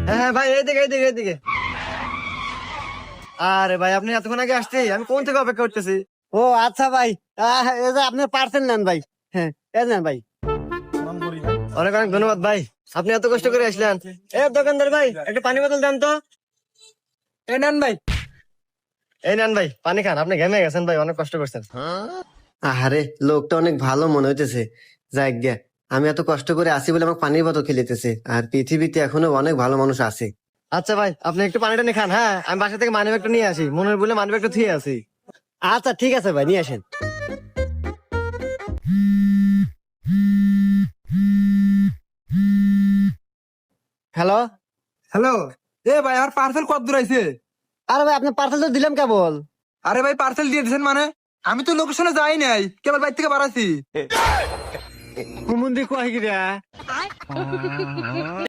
হ্যাঁ হ্যাঁ ভাই, এইদিকে এইদিকে এইদিকে। আরে ভাই, আপনি এতক্ষণ আগে আসছি, আমি কোন থেকে অপেক্ষা করতেছি। ও আচ্ছা ভাই, এই যে আপনি পার্সেল নেন ভাই। হ্যাঁ, এই নেন ভাই। অনেক অনেক ধন্যবাদ ভাই, আপনি এত কষ্ট করে আসলেন। এ দোকানদার ভাই, একটা পানি বোতল দেন তো। এই নেন ভাই। এই নেন ভাই, পানি খান, আপনি ঘেমে গেছেন ভাই, অনেক কষ্ট করছেন। আরে লোকটা অনেক ভালো মনে হইতেছে। যাই গিয়া, আমি এত কষ্ট করে আসি বলে আমাকে পানির বোতল খেলিতেছে, আর পৃথিবীতে এখনো অনেক ভালো মানুষ আছে। আচ্ছা ভাই, আপনি একটু পানিটা নিয়ে খান। হ্যাঁ, আমি বাসা থেকে মানি ব্যাগটা নিয়ে আসি, মনের বলে মানি ব্যাগটা থুয়ে আসি। আচ্ছা ঠিক আছে ভাই, নিয়ে আসেন। হ্যালো। হ্যালো। এ ভাই, আমার পার্সেল কত দূর আইছে? আরে ভাই, আপনার পার্সেল তো দিলাম কেবল। আরে ভাই, পার্সেল দিয়ে দিয়েছেন মানে? আমি তো লোকেশনে যাই নাই, কেবল বাইর থেকে বাড়াছি। কুমুন্দি কয় গিরা